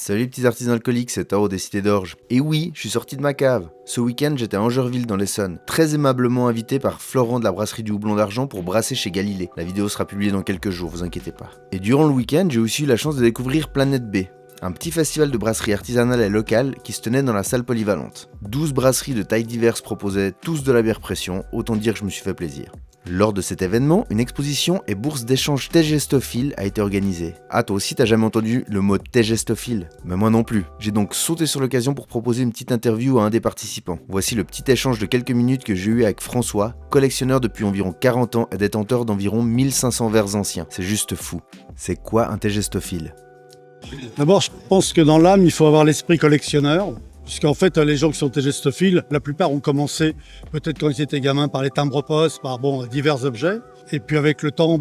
Salut les petits artisans alcooliques, c'est Taro des Cités d'Orge. Et oui, je suis sorti de ma cave. Ce week-end, j'étais à Angerville dans l'Essonne, très aimablement invité par Florent de la brasserie du Houblon d'Argent pour brasser chez Galilée. La vidéo sera publiée dans quelques jours, vous inquiétez pas. Et durant le week-end, j'ai aussi eu la chance de découvrir Planète B, un petit festival de brasserie artisanale et locale qui se tenait dans la salle polyvalente. 12 brasseries de tailles diverses proposaient tous de la bière pression, autant dire que je me suis fait plaisir. Lors de cet événement, une exposition et bourse d'échange Tegestophile a été organisée. Ah, toi aussi t'as jamais entendu le mot Tegestophile? Mais moi non plus. J'ai donc sauté sur l'occasion pour proposer une petite interview à un des participants. Voici le petit échange de quelques minutes que j'ai eu avec François, collectionneur depuis environ 40 ans et détenteur d'environ 1500 verres anciens. C'est juste fou. C'est quoi un Tegestophile? D'abord, je pense que dans l'âme, il faut avoir l'esprit collectionneur. Puisqu'en fait, les gens qui sont tégestophiles, la plupart ont commencé, peut-être quand ils étaient gamins, par les timbres-poste, par divers objets. Et puis avec le temps,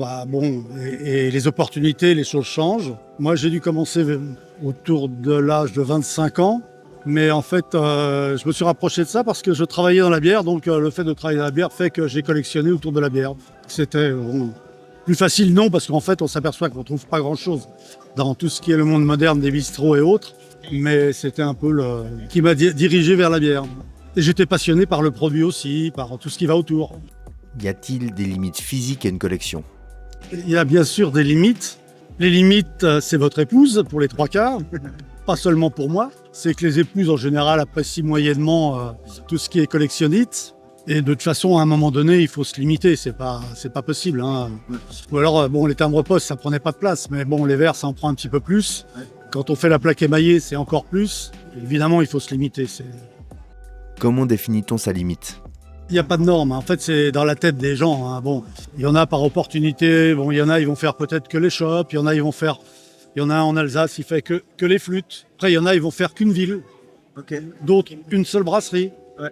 et les opportunités, les choses changent. Moi, j'ai dû commencer autour de l'âge de 25 ans. Mais en fait, je me suis rapproché de ça parce que je travaillais dans la bière. Donc le fait de travailler dans la bière fait que j'ai collectionné autour de la bière. C'était plus facile, non, parce qu'en fait, on s'aperçoit qu'on ne trouve pas grand-chose dans tout ce qui est le monde moderne des bistrots et autres. Mais c'était un peu qui m'a dirigé vers la bière. Et j'étais passionné par le produit aussi, par tout ce qui va autour. Y a-t-il des limites physiques à une collection? Il y a bien sûr des limites. Les limites, c'est votre épouse, pour les 3/4. Pas seulement pour moi. C'est que les épouses, en général, apprécient moyennement tout ce qui est collectionnite. Et de toute façon, à un moment donné, il faut se limiter. C'est pas possible. Hein. Ou alors, les timbres-poste, ça prenait pas de place. Mais les verres, ça en prend un petit peu plus. Quand on fait la plaque émaillée, c'est encore plus. Évidemment, il faut se limiter. Comment définit-on sa limite? Il n'y a pas de norme. En fait, c'est dans la tête des gens. Hein. Il y en a par opportunité. Il y en a, ils vont faire peut-être que les shops. Il y en a, ils vont faire... Il y en a un en Alsace, il fait que les flûtes. Après, il y en a, ils vont faire qu'une ville. Okay. D'autres, une seule brasserie. Ouais.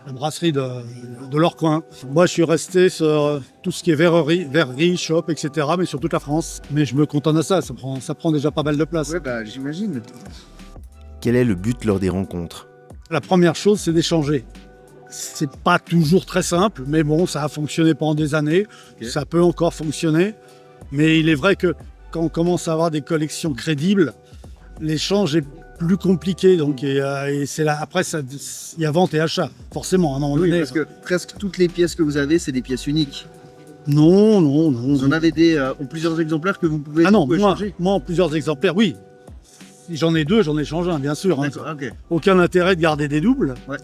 La brasserie de leur coin. Moi, je suis resté sur tout ce qui est verrerie, shop, etc., mais sur toute la France. Mais je me contente de ça, ça prend déjà pas mal de place. Ouais, j'imagine. Quel est le but lors des rencontres? La première chose, c'est d'échanger. C'est pas toujours très simple, mais ça a fonctionné pendant des années. Okay. Ça peut encore fonctionner. Mais il est vrai que quand on commence à avoir des collections crédibles, l'échange est plus compliqué, donc et c'est là après il y a vente et achat forcément à un moment donné. Parce que presque toutes les pièces que vous avez, c'est des pièces uniques. Non. Vous en avez plusieurs exemplaires que vous pouvez échanger. Moi en plusieurs exemplaires, oui. Si j'en ai deux, j'en échange un, bien sûr. Hein. Okay. Aucun intérêt de garder des doubles. Ouais.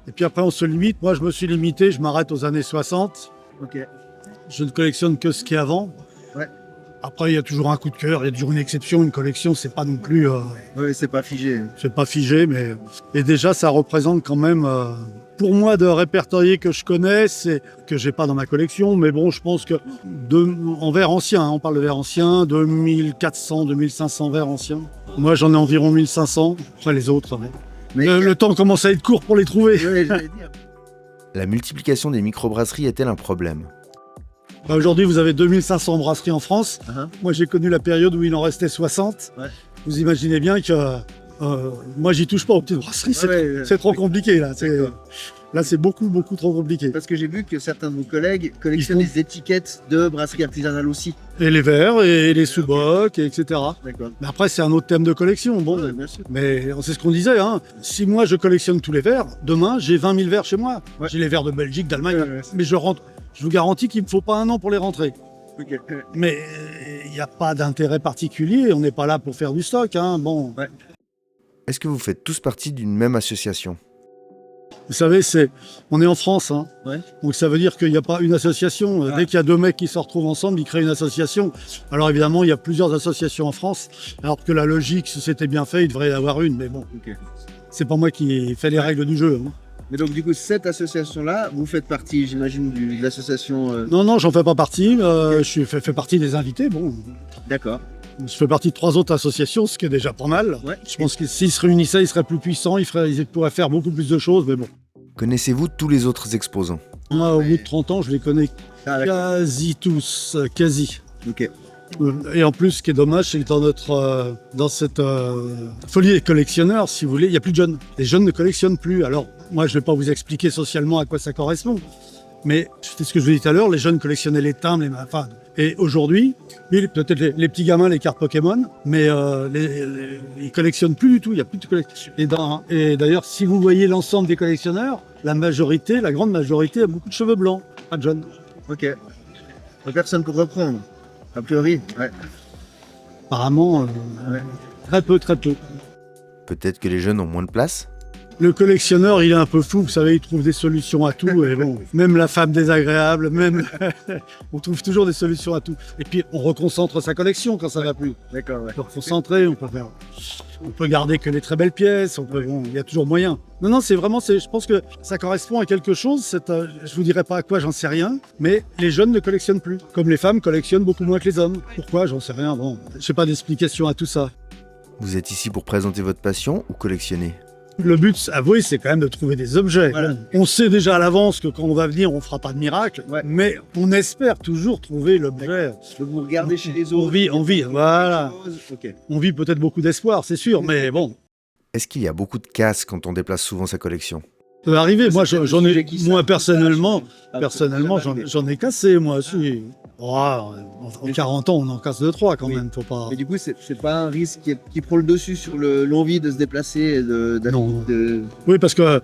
Et puis après on se limite. Moi je me suis limité, je m'arrête aux années 60. Okay. Je ne collectionne que ce qui est avant. Ouais. Après, il y a toujours un coup de cœur, il y a toujours une exception, une collection, c'est pas non plus... Oui, c'est pas figé. C'est pas figé, mais... Et déjà, ça représente quand même... Pour moi, de répertorier que je connais, c'est que j'ai pas dans ma collection, mais je pense que en verre ancien, on parle de verre ancien, 2400, 2500 verres anciens. Moi, j'en ai environ 1500, après les autres. Mais le temps commence à être court pour les trouver. Oui, j'allais dire. La multiplication des microbrasseries est-elle un problème? Aujourd'hui, vous avez 2500 brasseries en France. Moi, j'ai connu la période où il en restait 60. Ouais. Vous imaginez bien que moi, j'y touche pas aux petites brasseries. C'est trop compliqué, là. Là, c'est beaucoup trop compliqué. Parce que j'ai vu que certains de vos collègues collectionnent les étiquettes de brasseries artisanales aussi. Et les verres, et les sous-bocs, etc. D'accord. Mais après, c'est un autre thème de collection. Ouais, bien sûr. Mais c'est ce qu'on disait. Hein. Si moi, je collectionne tous les verres, demain, j'ai 20 000 verres chez moi. Ouais. J'ai les verres de Belgique, d'Allemagne. Mais je vous garantis qu'il ne me faut pas un an pour les rentrer. Okay. Mais il n'y a pas d'intérêt particulier. On n'est pas là pour faire du stock. Hein. Ouais. Est-ce que vous faites tous partie d'une même association? Vous savez, on est en France. Hein. Ouais. Donc ça veut dire qu'il n'y a pas une association. Ah. Dès qu'il y a deux mecs qui se retrouvent ensemble, ils créent une association. Alors évidemment, il y a plusieurs associations en France. Alors que la logique, si c'était bien fait, il devrait y en avoir une. Mais Okay. C'est pas moi qui fais les règles du jeu. Hein. Mais donc du coup, cette association-là, vous faites partie, j'imagine, de l'association... Non, j'en fais pas partie. Je fais partie des invités. D'accord. Je fais partie de 3 autres associations, ce qui est déjà pas mal. Ouais. Je pense que s'ils se réunissaient, ils seraient plus puissants, ils pourraient faire beaucoup plus de choses, mais bon. Connaissez-vous tous les autres exposants? Moi, au bout de 30 ans, je les connais quasi tous, quasi. Ok. Et en plus, ce qui est dommage, c'est que dans cette folie des collectionneurs, si vous voulez, il n'y a plus de jeunes. Les jeunes ne collectionnent plus. Alors, moi, je ne vais pas vous expliquer socialement à quoi ça correspond. Mais c'est ce que je vous disais tout à l'heure, les jeunes collectionnaient les timbres, Et aujourd'hui, oui, peut-être les petits gamins, les cartes Pokémon, mais ils collectionnent plus du tout. Il y a plus de collection. Et d'ailleurs, si vous voyez l'ensemble des collectionneurs, la grande majorité a beaucoup de cheveux blancs, pas de jeunes. Ok. Personne pour reprendre. A priori, ouais. Apparemment, Ouais. très peu, très peu. Peut-être que les jeunes ont moins de place? Le collectionneur, il est un peu fou, vous savez, il trouve des solutions à tout. Et bon, même la femme désagréable, même on trouve toujours des solutions à tout. Et puis on reconcentre sa collection quand ça va plus. D'accord, ouais. On peut reconcentrer, on peut garder que les très belles pièces. Il y a toujours moyen. Non, je pense que ça correspond à quelque chose. Je vous dirai pas à quoi, j'en sais rien. Mais les jeunes ne collectionnent plus, comme les femmes collectionnent beaucoup moins que les hommes. Pourquoi? J'en sais rien. Bon, j'ai pas d'explication à tout ça. Vous êtes ici pour présenter votre passion ou collectionner? Le but, avouez, c'est quand même de trouver des objets. Voilà. On sait déjà à l'avance que quand on va venir, on fera pas de miracle, Ouais. mais on espère toujours trouver l'objet. Vous regardez chez les autres. On vit, voilà. Ok. On vit peut-être beaucoup d'espoir, c'est sûr, mais bon. Est-ce qu'il y a beaucoup de casse quand on déplace souvent sa collection? Ça peut arriver. Moi, C'est j'en le ai, sujet qui moi sort. personnellement, Ah, personnellement, ça va arriver. j'en ai cassé, moi aussi. Oh, en 40 ans, on en casse 2-3 quand Oui. même, faut pas. Mais du coup, c'est pas un risque qui prend le dessus sur l'envie de se déplacer et Non. de- Oui, parce que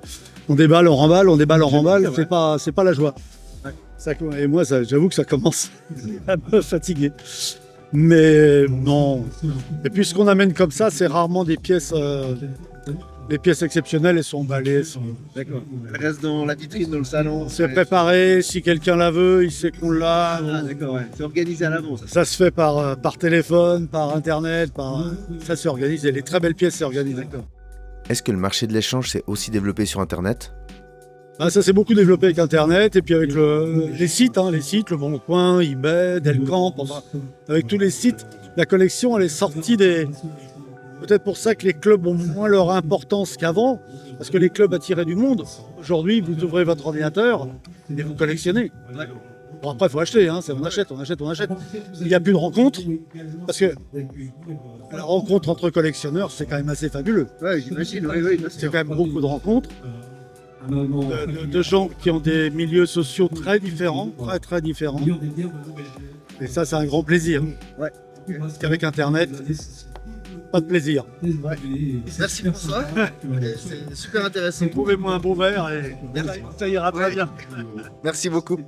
on déballe, on remballe, on déballe, on remballe, Ouais. c'est pas la joie. Ouais. Et moi, j'avoue que ça commence à me fatiguer. Mais non. Et puis ce qu'on amène comme ça, c'est rarement des pièces exceptionnelles. Elles sont emballées, D'accord. Elle reste dans la vitrine, dans le salon. c'est préparé. Si quelqu'un la veut, il sait qu'on l'a. Ah, d'accord, ouais. C'est organisé à l'avance. Ça se fait par téléphone, par internet, ça s'organise. Et les très belles pièces s'organisent. D'accord. Est-ce que le marché de l'échange s'est aussi développé sur Internet? Ça s'est beaucoup développé avec Internet et puis avec les sites, Le Bon Coin, eBay, Delcamp, enfin, avec tous les sites. La collection, elle est sortie des... Peut-être pour ça que les clubs ont moins leur importance qu'avant, parce que les clubs attiraient du monde. Aujourd'hui, vous ouvrez votre ordinateur et vous collectionnez. Bon, après, il faut acheter, hein, on achète. Il n'y a plus de rencontres, parce que la rencontre entre collectionneurs, c'est quand même assez fabuleux. Ouais, j'imagine, oui, bien C'est sûr. quand même beaucoup de rencontres. De gens qui ont des milieux sociaux très différents, très différents. Et ça, c'est un grand plaisir. Ouais. Parce qu'avec Internet, pas de plaisir. Merci pour ça. C'est super intéressant. Trouvez-moi un beau verre et ça ira très bien. Merci beaucoup.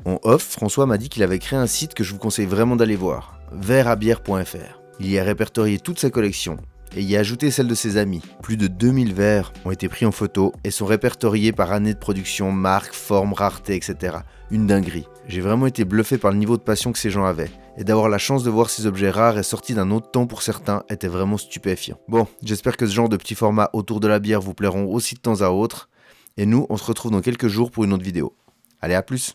En off, François m'a dit qu'il avait créé un site que je vous conseille vraiment d'aller voir, verreabière.fr. Il y a répertorié toute sa collection et y a ajouté celle de ses amis. Plus de 2000 verres ont été pris en photo et sont répertoriés par année de production, marque, forme, rareté, etc. Une dinguerie. J'ai vraiment été bluffé par le niveau de passion que ces gens avaient. Et d'avoir la chance de voir ces objets rares et sortis d'un autre temps pour certains était vraiment stupéfiant. Bon, j'espère que ce genre de petits formats autour de la bière vous plairont aussi de temps à autre. Et nous, on se retrouve dans quelques jours pour une autre vidéo. Allez, à plus!